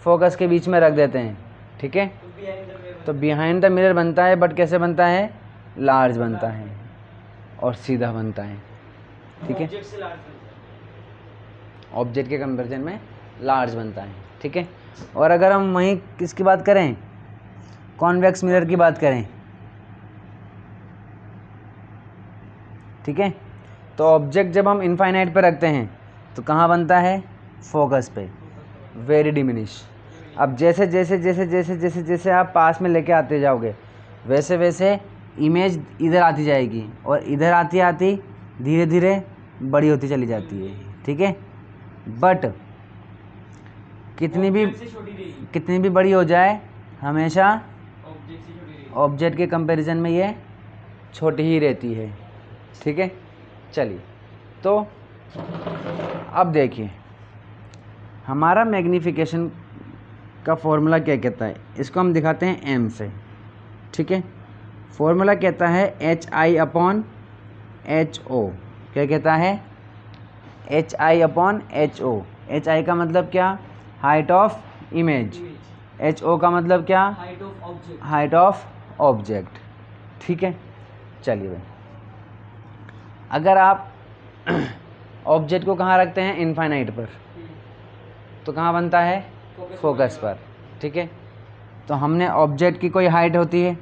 फोकस के बीच में रख देते हैं, ठीक है, तो बिहाइंड द मिरर बनता है, बट कैसे बनता है, लार्ज बनता है और सीधा बनता है, ठीक है, ऑब्जेक्ट के कंपैरिजन में लार्ज बनता है, ठीक है। और अगर हम वहीं किसकी बात करें, कॉन्वेक्स मिरर की बात करें, ठीक है, तो ऑब्जेक्ट जब हम इनफाइनाइट पे रखते हैं तो कहाँ बनता है, फोकस पे, वेरी डिमिनिश। अब जैसे जैसे जैसे जैसे जैसे जैसे आप पास में लेके आते जाओगे, वैसे वैसे इमेज इधर आती जाएगी और इधर आती आती धीरे धीरे बड़ी होती चली जाती है, ठीक है। बट कितनी भी बड़ी हो जाए, हमेशा ऑब्जेक्ट के कंपैरिजन में ये छोटी ही रहती है, ठीक है। चलिए, तो अब देखिए हमारा मैग्नीफिकेशन का फॉर्मूला क्या कहता है, इसको हम दिखाते हैं एम से, ठीक है। फॉर्मूला कहता है HI/HO, क्या कहता है, HI/HO। HI का मतलब क्या, हाइट ऑफ इमेज, HO का मतलब क्या, हाइट ऑफ ऑब्जेक्ट, ठीक है। चलिए भाई, अगर आप ऑब्जेक्ट को कहाँ रखते हैं, इनफाइनाइट पर, तो कहाँ बनता है, फोकस पर, ठीक है। तो हमने ऑब्जेक्ट की कोई हाइट होती है,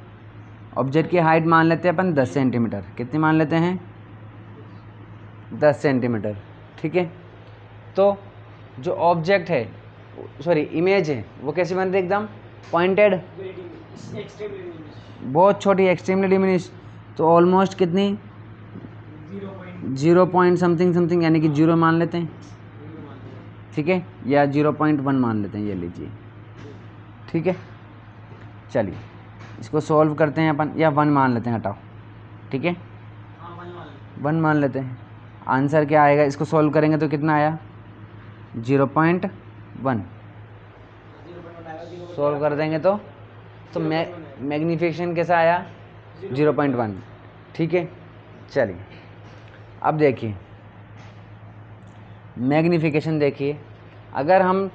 ऑब्जेक्ट की हाइट मान लेते हैं अपन 10 सेंटीमीटर, कितनी मान लेते हैं, 10 सेंटीमीटर, ठीक है। तो जो ऑब्जेक्ट है, सॉरी इमेज है, वो कैसी बनती है, एकदम पॉइंटेड, बहुत छोटी, एक्सट्रीमली डिमिनिश, तो ऑलमोस्ट कितनी, 0 पॉइंट समथिंग समथिंग, यानी कि 0 मान लेते हैं, ठीक है, या 0.1 मान लेते हैं, ये लीजिए, ठीक है। चलिए इसको सॉल्व करते हैं अपन, या 1 मान लेते हैं, हटाओ, ठीक है, 1 मान लेते हैं। आंसर क्या आएगा, इसको सॉल्व करेंगे तो कितना आया, 0.1, सॉल्व कर देंगे तो मैग्नीफिकेशन कैसा आया, 0.1, ठीक है। चलिए अब देखिए मैग्नीफिकेशन, देखिए अगर हम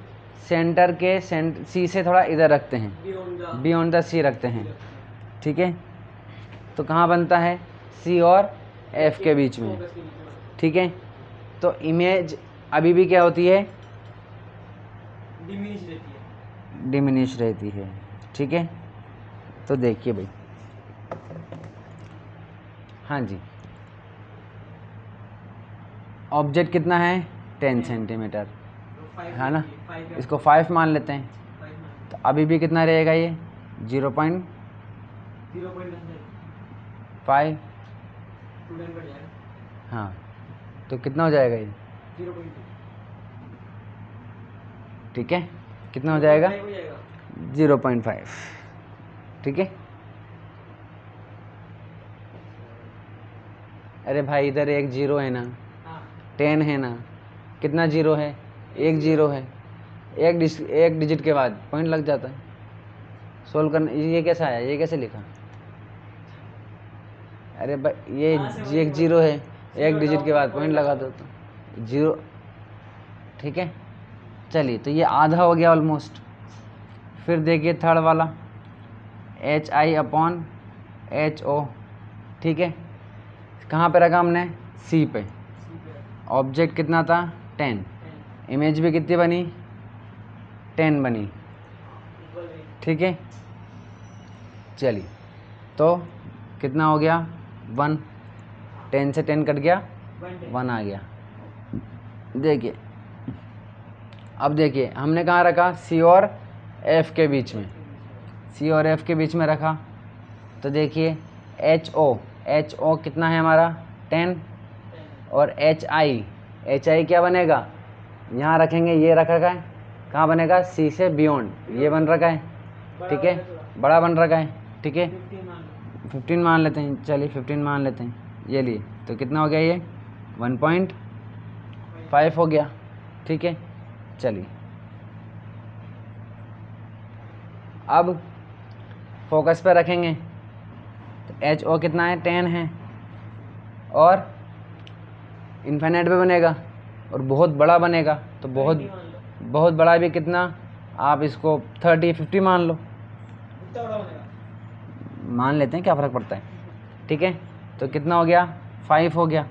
सेंटर के सी से थोड़ा इधर रखते हैं, बियॉन्ड द सी रखते हैं, ठीक है, तो कहाँ बनता है, सी और एफ के बीच में, ठीक है। तो इमेज अभी भी क्या होती है, डिमिनिश रहती है, ठीक है। तो देखिए भाई, हाँ जी, ऑब्जेक्ट कितना है, 10 सेंटीमीटर, है ना, इसको 5 मान लेते हैं, तो अभी भी कितना रहेगा ये, 0.5, हाँ, तो कितना हो जाएगा ये, 0.2, ठीक है, कितना हो जाएगा, 0.5, ठीक है। अरे भाई इधर एक 0 है ना, 10 है ना, कितना 0 है, एक 0 है, एक डिजिट के बाद पॉइंट लग जाता है, सोल्व करना। ये कैसा आया, ये कैसे लिखा, अरे भाई ये एक 0 है, एक डिजिट के बाद पॉइंट लगा दो तो 0, ठीक है। चलिए तो ये आधा हो गया ऑलमोस्ट। फिर देखिए थर्ड वाला, HI/HO, ठीक है, कहाँ पे रखा हमने, सी पे, ऑब्जेक्ट कितना था, 10, इमेज भी कितनी बनी, 10 बनी, ठीक है। चलिए तो कितना हो गया, 1, 10 से 10 कट गया, 1 आ गया। देखिए अब देखिए हमने कहाँ रखा, सी और एफ के बीच में, सी और एफ के बीच में रखा, तो देखिए HO कितना है हमारा, 10, और HI क्या बनेगा, यहाँ रखेंगे, ये रखा है, कहाँ बनेगा, सी से बियॉन्ड, ये बन रखा है, ठीक है, बड़ा बन रखा है, ठीक है, 15 मान लेते हैं, चलिए 15 मान लेते हैं, ये लिए तो कितना हो गया, ये 1.5 हो गया। ठीक है, चलिए अब फोकस पे रखेंगे तो एच ओ कितना है, 10 है, और इन्फिनिट पे बनेगा और बहुत बड़ा बनेगा, तो बहुत 20 मान लो, बहुत बड़ा भी कितना, आप इसको 30-50 मान लो, इतना बड़ा बनेगा। मान लेते हैं, क्या फ़र्क पड़ता है। ठीक है, तो कितना हो गया, 5 हो गया।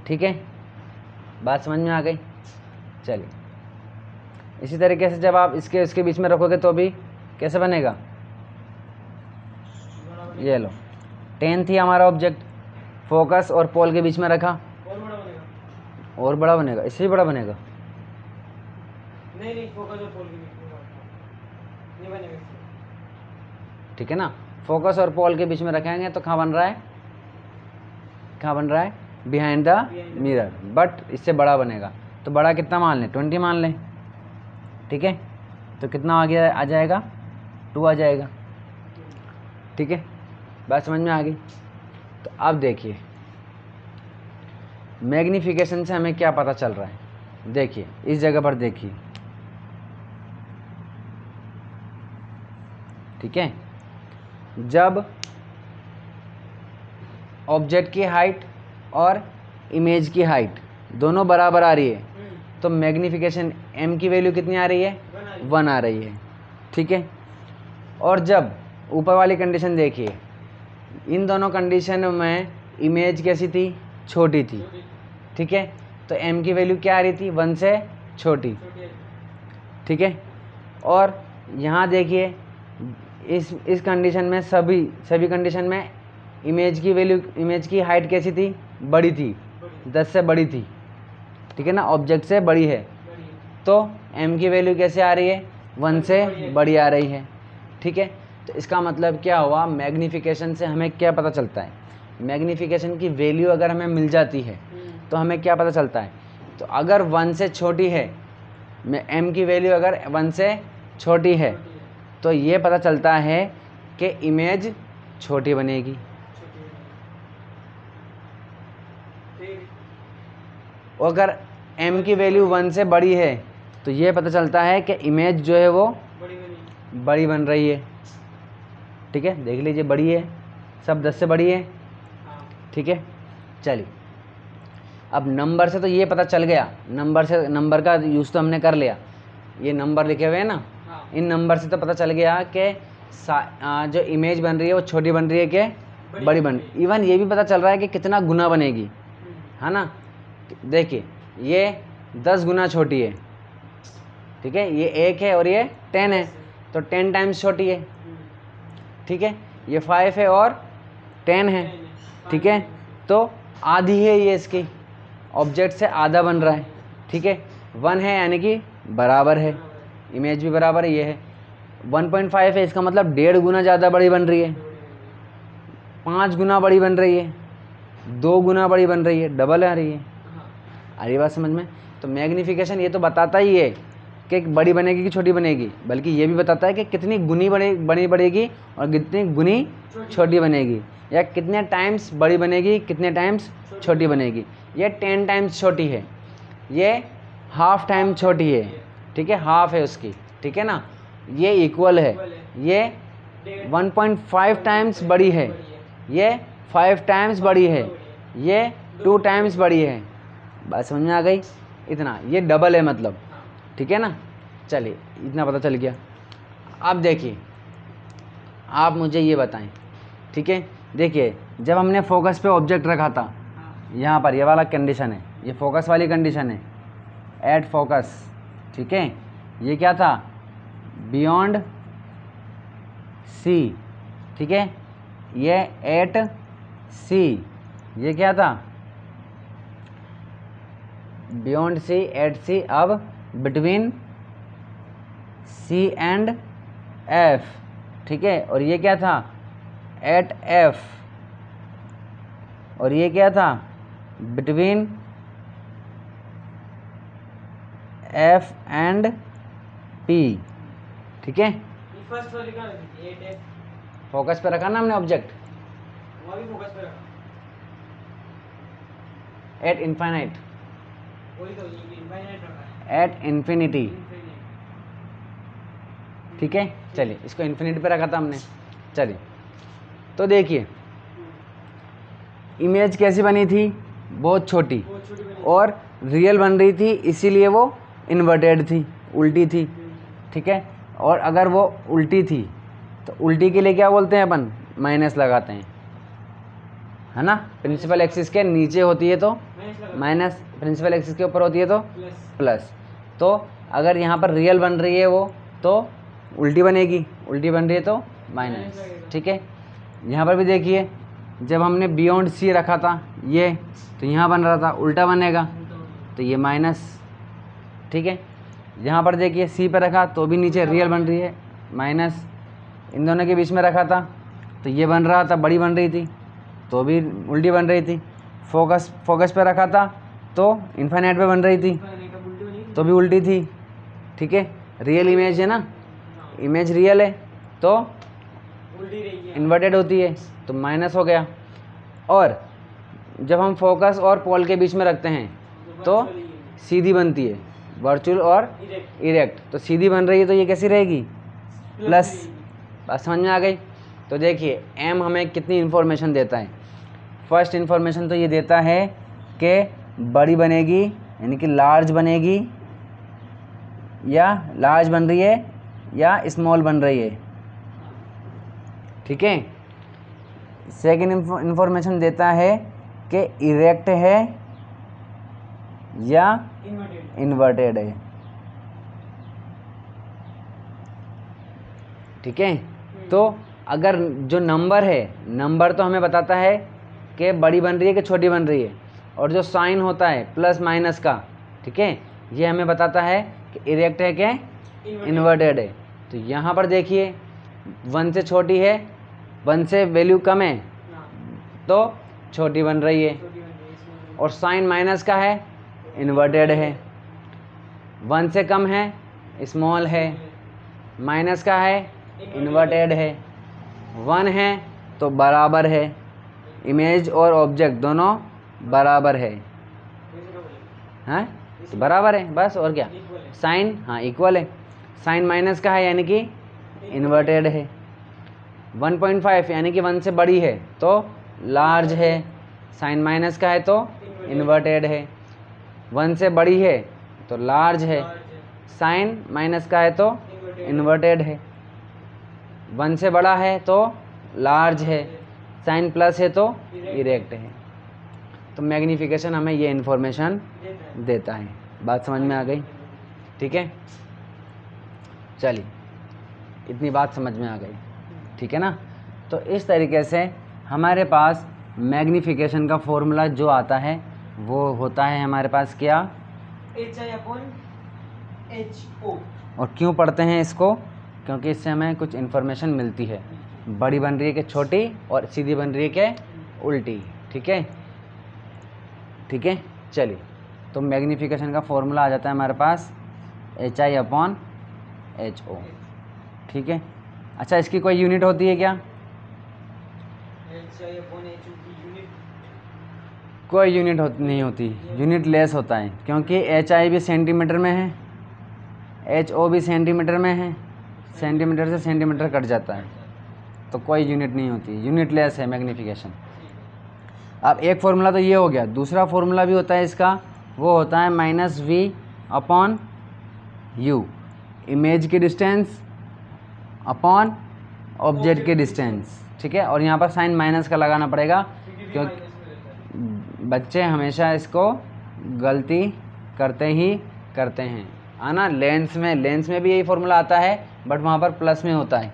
ठीक है, बात समझ में आ गई। चलिए इसी तरीके से जब आप इसके बीच में रखोगे तो भी कैसे बनेगा, ये लो 10 थी हमारा ऑब्जेक्ट, फोकस और पोल के बीच में रखा, और बड़ा बनेगा। और बड़ा बनेगा, इससे भी बड़ा बनेगा। नहीं फोकस और पोल के बीच में नहीं बनेगा इससे। ठीक है ना, फोकस और पोल के बीच में रखेंगे तो कहाँ बन रहा है, कहाँ बन रहा है, बिहाइंड द मिरर, बट इससे बड़ा बनेगा। तो बड़ा कितना मान लें, 20 मान लें। ठीक है, तो कितना आ गया, आ जाएगा 2 आ जाएगा। ठीक है, बात समझ में आ गई। तो अब देखिए मैग्नीफिकेशन से हमें क्या पता चल रहा है, देखिए इस जगह पर देखिए। ठीक है, जब ऑब्जेक्ट की हाइट और इमेज की हाइट दोनों बराबर आ रही है तो मैग्नीफिकेशन m की वैल्यू कितनी आ रही है, 1 आ रही है। ठीक है, और जब ऊपर वाली कंडीशन देखिए, इन दोनों कंडीशन में इमेज कैसी थी, छोटी थी। ठीक है, तो m की वैल्यू क्या आ रही थी, 1 से छोटी। ठीक है, और यहाँ देखिए इस कंडीशन में सभी कंडीशन में इमेज की वैल्यू, इमेज की हाइट कैसी थी, बड़ी थी, 10 से बड़ी थी। ठीक है ना, ऑब्जेक्ट से बड़ी है, तो m की वैल्यू कैसे आ रही है, 1 से बड़ी आ रही है। ठीक है, तो इसका मतलब क्या हुआ, मैग्नीफिकेशन से हमें क्या पता चलता है, मैग्नीफिकेशन की वैल्यू अगर हमें मिल जाती है तो हमें क्या पता चलता है, तो अगर 1 से छोटी है, m की वैल्यू अगर 1 से छोटी है तो ये पता चलता है कि इमेज छोटी बनेगी। अगर m की वैल्यू 1 से बड़ी है तो ये पता चलता है कि इमेज जो है वो बड़ी बन रही है। ठीक है, देख लीजिए बड़ी है, सब 10 से बड़ी है। ठीक है, चलिए अब नंबर से तो ये पता चल गया, नंबर का यूज़ तो हमने कर लिया, ये नंबर लिखे हुए हैं ना, इन नंबर से तो पता चल गया कि जो इमेज बन रही है वो छोटी बन रही है कि बड़ी बन, इवन ये भी पता चल रहा है कि कितना गुना बनेगी, है ना। देखिए ये 10 गुना छोटी है। ठीक है, ये 1 है और ये 10 है, तो 10 टाइम्स छोटी है। ठीक है, ये 5 है और 10 है। ठीक है, तो आधी है ये इसकी, ऑब्जेक्ट से आधा बन रहा है। ठीक है, 1 है यानी कि बराबर है, इमेज भी बराबर है, ये है 1.5 है, इसका मतलब 1.5 गुना ज़्यादा बड़ी बन रही है, 5 गुना बड़ी बन रही है, 2 गुना बड़ी बन रही है, डबल आ रही है। आ रही बात समझ में। तो मैग्नीफिकेशन ये तो बताता ही है कि बड़ी बनेगी कि छोटी बनेगी, बल्कि ये भी बताता है कि कितनी गुनी बड़ी बढ़ेगी और कितनी गुनी छोटी बनेगी, या कितने टाइम्स बड़ी बनेगी, कितने टाइम्स छोटी बनेगी। ये 10 टाइम्स छोटी है, ये हाफ टाइम छोटी है। ठीक है, हाफ है उसकी। ठीक है ना, ये इक्वल है, ये 1.5 टाइम्स बड़ी है, ये 5 टाइम्स बड़ी है, ये 2 टाइम्स बड़ी है। बात समझ में आ गई, इतना, ये डबल है मतलब। ठीक है ना, चलिए इतना पता चल गया। अब देखिए आप मुझे ये बताएं। ठीक है, देखिए जब हमने फोकस पे ऑब्जेक्ट रखा था, यहाँ पर ये वाला कंडीशन है, ये फोकस वाली कंडीशन है, एट फोकस। ठीक है, ये क्या था, बियॉन्ड सी। ठीक है, ये एट सी, ये क्या था, बियॉन्ड सी, एट सी। अब बिटवीन सी एंड एफ। ठीक है, और ये क्या था, एट एफ, और ये क्या था, बिटवीन एफ एंड पी। ठीक है, फर्स्ट वाली कहाँ रखी थी, 8F? फोकस पे रखा ना हमने ऑब्जेक्ट, वहाँ भी फोकस पे रखा, एट इनफाइनाइट, वही तो इनफाइनाइट रखा है, एट इन्फिनिटी, इनफाइनाइट। ठीक है। चलिए इसको इन्फिनिटी पे रखा था हमने। चलिए तो देखिए इमेज कैसी बनी थी, बहुत छोटी, बहुत छोटी बनी। और रियल बन रही थी, इसीलिए वो इन्वर्टेड थी, उल्टी थी, ठीक है। और अगर वो उल्टी थी तो उल्टी के लिए क्या बोलते हैं अपन, माइनस लगाते हैं, है ना। प्रिंसिपल एक्सिस के नीचे होती है तो माइनस, प्रिंसिपल एक्सिस के ऊपर होती है तो प्लस। तो अगर यहाँ पर रियल बन रही है वो तो उल्टी बनेगी, उल्टी बन रही है तो माइनस, ठीक है। यहाँ पर भी देखिए जब हमने बियॉन्ड सी रखा था ये, तो यहाँ बन रहा था उल्टा बनेगा, तो ये माइनस, ठीक है। यहाँ पर देखिए सी पे रखा तो भी नीचे रियल बन रही है, माइनस। इन दोनों के बीच में रखा था तो ये बन रहा था, बड़ी बन रही थी तो भी उल्टी बन रही थी। फोकस पे रखा था तो इन्फाइनाइट पे बन रही थी तो भी उल्टी थी, ठीक है। रियल इमेज है ना, इमेज रियल है तो इन्वर्टेड होती है तो माइनस हो गया। और जब हम फोकस और पोल के बीच में रखते हैं तो सीधी बनती है, वर्चुअल और इरेक्ट। तो सीधी बन रही है तो ये कैसी रहेगी, प्लस। बात समझ में आ गई। तो देखिए एम हमें कितनी इन्फॉर्मेशन देता है। फर्स्ट इन्फॉर्मेशन तो ये देता है कि बड़ी बनेगी यानी कि लार्ज बनेगी, या लार्ज बन रही है या स्मॉल बन रही है, ठीक है। सेकेंड इन्फॉर्मेशन देता है कि इरेक्ट है या इन्वर्टेड है, ठीक है। तो अगर जो नंबर है, नंबर तो हमें बताता है कि बड़ी बन रही है कि छोटी बन रही है, और जो साइन होता है प्लस माइनस का, ठीक है, ये हमें बताता है कि इरेक्ट है कि इन्वर्टेड है। तो यहाँ पर देखिए 1 से छोटी है, 1 से वैल्यू कम है तो छोटी बन रही है, और साइन माइनस का है, इन्वर्टेड है। 1 से कम है, स्मॉल है, माइनस का है, इन्वर्टेड है। 1 है तो बराबर है, इमेज और ऑब्जेक्ट दोनों बराबर है, हैं तो बराबर है बस, और क्या। साइन हाँ इक्वल है, साइन माइनस का है यानी कि इन्वर्टेड है। 1.5 यानी कि 1 से बड़ी है तो लार्ज है, साइन माइनस का है तो इन्वर्टेड है। 1 से बड़ी है तो लार्ज है, साइन माइनस का है तो इन्वर्टेड है। 1 से बड़ा है तो लार्ज है, साइन प्लस है तो इरेक्ट है। तो मैग्नीफिकेशन हमें ये इन्फॉर्मेशन देता है। बात समझ में आ गई, ठीक है। चलिए इतनी बात समझ में आ गई, ठीक है ना। तो इस तरीके से हमारे पास मैग्नीफिकेशन का फॉर्मूला जो आता है वो होता है हमारे पास क्या, HI/HO। और क्यों पढ़ते हैं इसको, क्योंकि इससे हमें कुछ इन्फॉर्मेशन मिलती है, बड़ी बन रही है कि छोटी, और सीधी बन रही है कि उल्टी, ठीक है, ठीक है। चलिए तो मैग्नीफिकेशन का फॉर्मूला आ जाता है हमारे पास HI/HO, ठीक है। अच्छा इसकी कोई यूनिट होती है क्या, HI/HO की यूनिट कोई यूनिट नहीं होती, यूनिट लेस होता है, क्योंकि HI भी सेंटीमीटर में है, HO भी सेंटीमीटर में है, सेंटीमीटर से सेंटीमीटर कट जाता है, तो कोई यूनिट नहीं होती, यूनिट लेस है मैग्नीफिकेशन। अब एक फार्मूला तो ये हो गया, दूसरा फार्मूला भी होता है इसका, वो होता है -V/U, इमेज की डिस्टेंस अपॉन ऑब्जेक्ट की डिस्टेंस, ठीक है। और यहाँ पर साइन माइनस का लगाना पड़ेगा, क्योंकि बच्चे हमेशा इसको गलती करते हैं, आना। लेंस में भी यही फार्मूला आता है, बट वहाँ पर प्लस में होता है।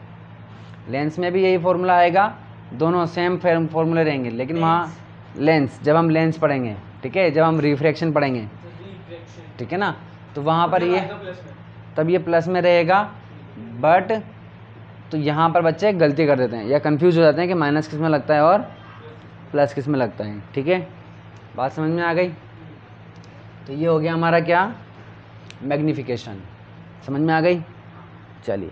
लेंस में भी यही फार्मूला आएगा, दोनों सेम फार्मूले रहेंगे, लेकिन वहाँ लेंस, जब हम लेंस पढ़ेंगे, ठीक है, जब हम रिफ्रैक्शन पढ़ेंगे, ठीक है ना, तो वहाँ पर ये तब ये प्लस में रहेगा। बट तो यहाँ पर बच्चे गलती कर देते हैं या कंफ्यूज हो जाते हैं कि माइनस किस में लगता है और प्लस किस में लगता है, ठीक है। बात समझ में आ गई। तो ये हो गया हमारा क्या, मैग्नीफिकेशन, समझ में आ गई। चलिए